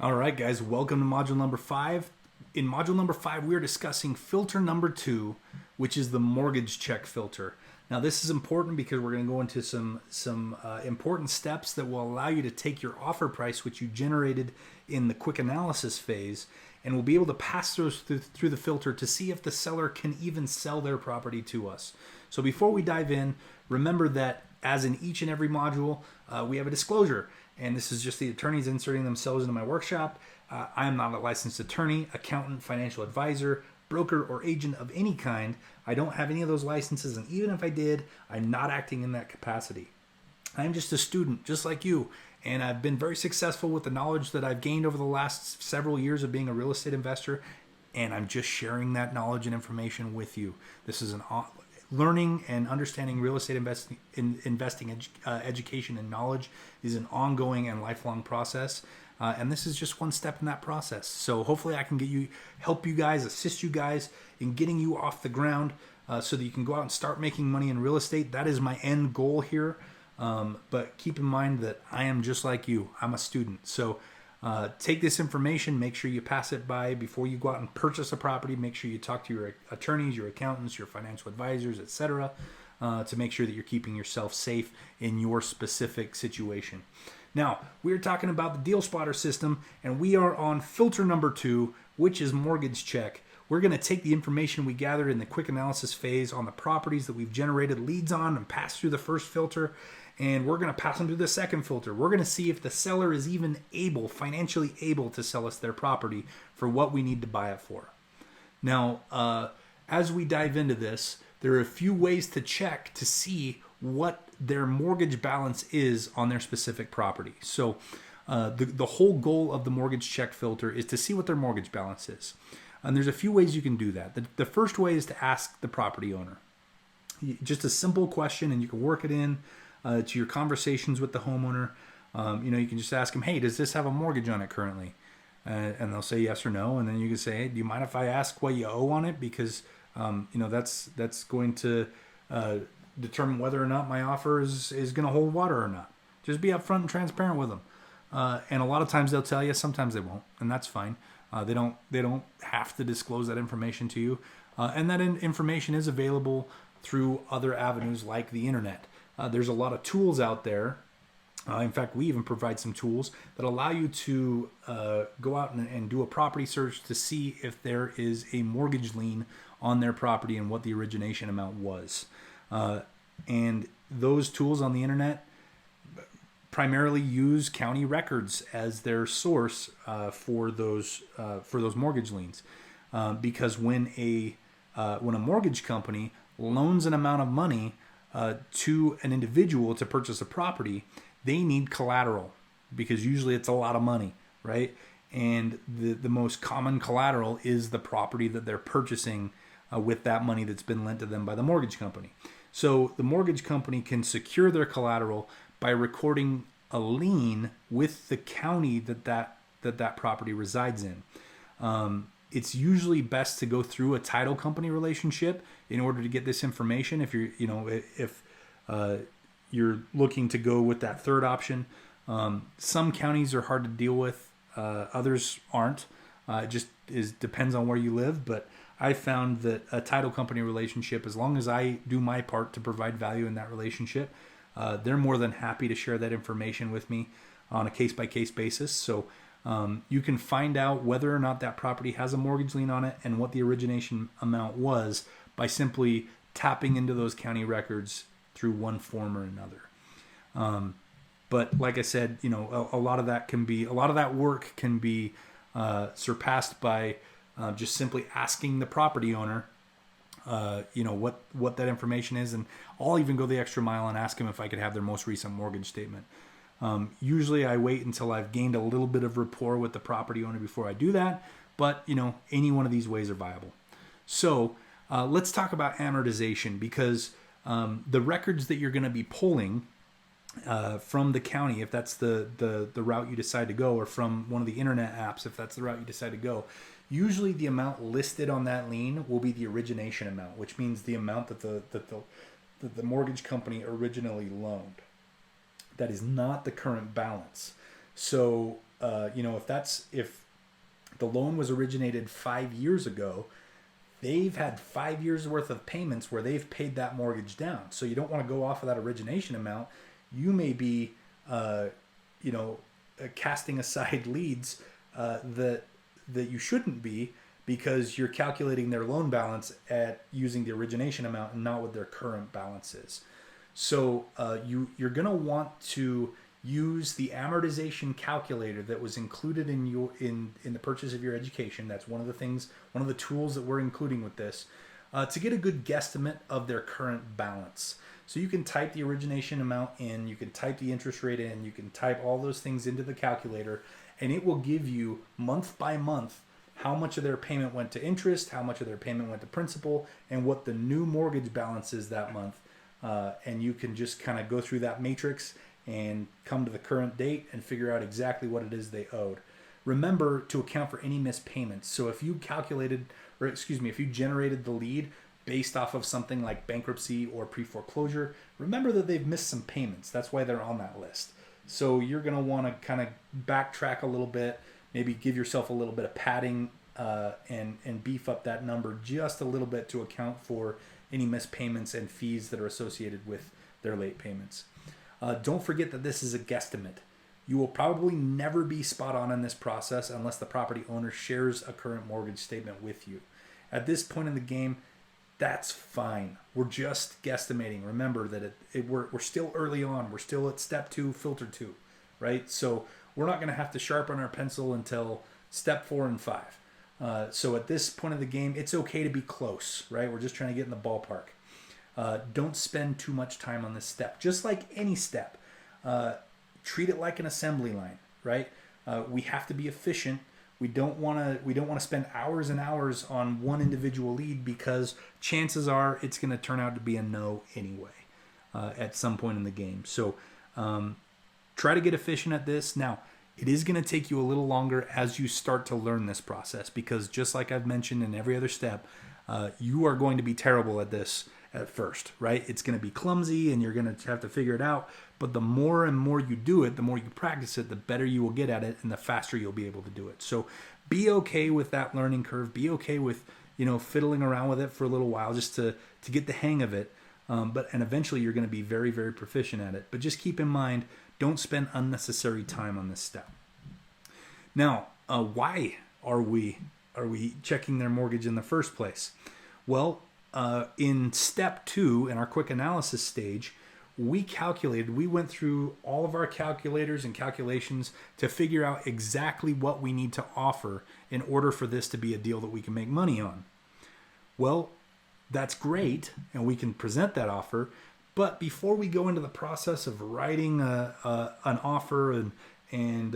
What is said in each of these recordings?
All right, guys, welcome to module number 5. In module number 5, we are discussing filter number 2, which is the mortgage check filter. Now, this is important because we're going to go into some important steps that will allow you to take your offer price, which you generated in the quick analysis phase, and we'll be able to pass those through the filter to see if the seller can even sell their property to us. So before we dive in, remember that as in each and every module, we have a disclosure. And this is just the attorneys inserting themselves into my workshop. I am not a licensed attorney, accountant, financial advisor, broker, or agent of any kind. I don't have any of those licenses, and even if I did, I'm not acting in that capacity. I'm just a student, just like you, and I've been very successful with the knowledge that I've gained over the last several years of being a real estate investor, and I'm just sharing that knowledge and information with you. This is an learning and understanding real estate investing education and knowledge is an ongoing and lifelong process. And this is just one step in that process. So hopefully I can help you guys, assist you guys in getting you off the ground so that you can go out and start making money in real estate. That is my end goal here. But keep in mind that I am just like you. I'm a student. So take this information, make sure you pass it by before you go out and purchase a property. Make sure you talk to your attorneys, your accountants, your financial advisors, etc., to make sure that you're keeping yourself safe in your specific situation. Now, we're talking about the Deal Spotter system, and we are on filter number 2, which is mortgage check. We're going to take the information we gathered in the quick analysis phase on the properties that we've generated leads on and pass through the first filter, and we're going to pass them through the second filter. We're going to see if the seller is even financially able to sell us their property for what we need to buy it for. Now, as we dive into this, there are a few ways to check to see what their mortgage balance is on their specific property. So the whole goal of the mortgage check filter is to see what their mortgage balance is. And there's a few ways you can do that. The first way is to ask the property owner. Just a simple question, and you can work it in to your conversations with the homeowner. You can just ask them, hey, does this have a mortgage on it currently? And they'll say yes or no. And then you can say, hey, do you mind if I ask what you owe on it? Because that's going to determine whether or not my offer is going to hold water or not. Just be upfront and transparent with them. And a lot of times they'll tell you, sometimes they won't, and that's fine. They don't have to disclose that information to you. And that information is available through other avenues like the internet. There's a lot of tools out there. In fact, we even provide some tools that allow you to go out and do a property search to see if there is a mortgage lien on their property and what the origination amount was. And those tools on the internet primarily use county records as their source for those mortgage liens, because when a mortgage company loans an amount of money to an individual to purchase a property, they need collateral, because usually it's a lot of money, right? And the most common collateral is the property that they're purchasing with that money that's been lent to them by the mortgage company. So the mortgage company can secure their collateral by recording a lien with the county that property resides in. It's usually best to go through a title company relationship in order to get this information. If you're looking to go with that third option, some counties are hard to deal with, others aren't. It just depends on where you live, but I found that a title company relationship, as long as I do my part to provide value in that relationship, they're more than happy to share that information with me on a case-by-case basis. So you can find out whether or not that property has a mortgage lien on it and what the origination amount was by simply tapping into those county records through one form or another. But like I said, a lot of that work can be surpassed by just simply asking the property owner, what that information is. And I'll even go the extra mile and ask them if I could have their most recent mortgage statement. Usually I wait until I've gained a little bit of rapport with the property owner before I do that. But, any one of these ways are viable. So let's talk about amortization, because the records that you're going to be pulling from the county, if that's the route you decide to go, or from one of the internet apps, if that's the route you decide to go, usually the amount listed on that lien will be the origination amount, which means the amount that the mortgage company originally loaned. That is not the current balance. So if the loan was originated 5 years ago, they've had 5 years worth of payments where they've paid that mortgage down. So you don't want to go off of that origination amount. You may be, casting aside leads that you shouldn't be, because you're calculating their loan balance at using the origination amount and not what their current balance is. So you're going to want to use the amortization calculator that was included in the purchase of your education. That's one of the tools that we're including with this, to get a good guesstimate of their current balance. So you can type the origination amount in, you can type the interest rate in, you can type all those things into the calculator, and it will give you month by month how much of their payment went to interest, how much of their payment went to principal, and what the new mortgage balance is that month. And you can just kind of go through that matrix and come to the current date and figure out exactly what it is they owed. Remember to account for any missed payments. So if you if you generated the lead based off of something like bankruptcy or pre-foreclosure, remember that they've missed some payments. That's why they're on that list. So you're going to want to kind of backtrack a little bit, maybe give yourself a little bit of padding, and beef up that number just a little bit to account for any missed payments and fees that are associated with their late payments. Don't forget that this is a guesstimate. You will probably never be spot on in this process unless the property owner shares a current mortgage statement with you. At this point in the game, that's fine. We're just guesstimating. Remember that we're still early on. We're still at step 2, filter 2, right? So we're not going to have to sharpen our pencil until step 4 and 5. So at this point of the game, it's okay to be close, right? We're just trying to get in the ballpark. Don't spend too much time on this step. Just like any step, treat it like an assembly line, right? We have to be efficient. We don't want to spend hours and hours on one individual lead, because chances are it's going to turn out to be a no anyway at some point in the game. So try to get efficient at this. Now, it is going to take you a little longer as you start to learn this process, because just like I've mentioned in every other step, you are going to be terrible at this at first, right? It's going to be clumsy and you're going to have to figure it out. But the more and more you do it, the more you practice it, the better you will get at it and the faster you'll be able to do it. So be okay with that learning curve. Be okay with, fiddling around with it for a little while just to get the hang of it. And eventually you're going to be very, very proficient at it. But just keep in mind, don't spend unnecessary time on this step. Now, why are we checking their mortgage in the first place? Well, in step 2, in our quick analysis stage, we went through all of our calculators and calculations to figure out exactly what we need to offer in order for this to be a deal that we can make money on. Well, that's great, and we can present that offer. But before we go into the process of writing an offer and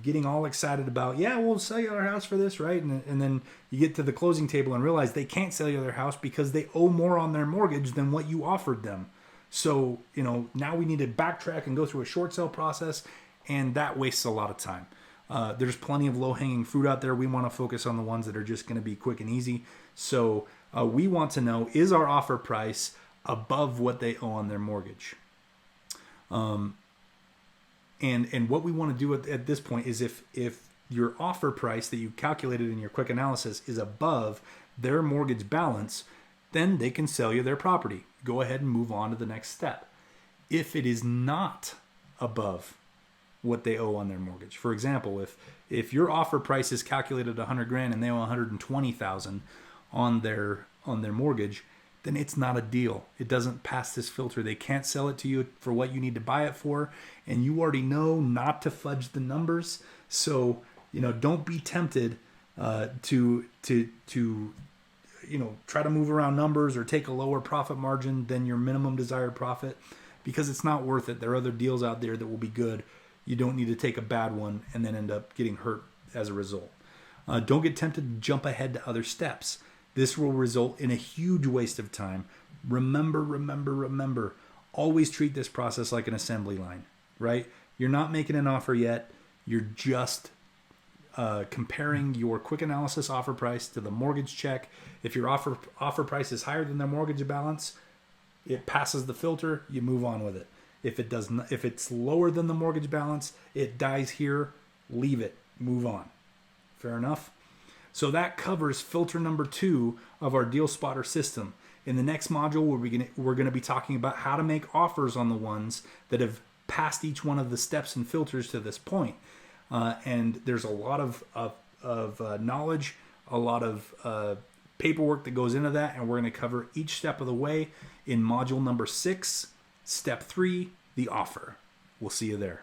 getting all excited about, we'll sell you our house for this, right? And then you get to the closing table and realize they can't sell you their house because they owe more on their mortgage than what you offered them. So, now we need to backtrack and go through a short sale process, and that wastes a lot of time. There's plenty of low-hanging fruit out there. We want to focus on the ones that are just going to be quick and easy. So we want to know, is our offer price above what they owe on their mortgage? And what we want to do at this point is if your offer price that you calculated in your quick analysis is above their mortgage balance, then they can sell you their property. Go ahead and move on to the next step. If it is not above what they owe on their mortgage, for example, if your offer price is calculated $100,000 and they owe $120,000 on their mortgage, then it's not a deal. It doesn't pass this filter. They can't sell it to you for what you need to buy it for, and you already know not to fudge the numbers. So don't be tempted to try to move around numbers or take a lower profit margin than your minimum desired profit, because it's not worth it. There are other deals out there that will be good. You don't need to take a bad one and then end up getting hurt as a result. Don't get tempted to jump ahead to other steps. This will result in a huge waste of time. Remember, always treat this process like an assembly line, right? You're not making an offer yet. You're just comparing your quick analysis offer price to the mortgage check. If your offer price is higher than their mortgage balance, it passes the filter, you move on with it. If it does not, if it's lower than the mortgage balance, it dies here. Leave it. Move on. Fair enough? So that covers filter number 2 of our Deal Spotter system. In the next module, we're going to be talking about how to make offers on the ones that have passed each one of the steps and filters to this point. And there's a lot of knowledge, a lot of paperwork that goes into that, and we're going to cover each step of the way in module number 6, step 3, the offer. We'll see you there.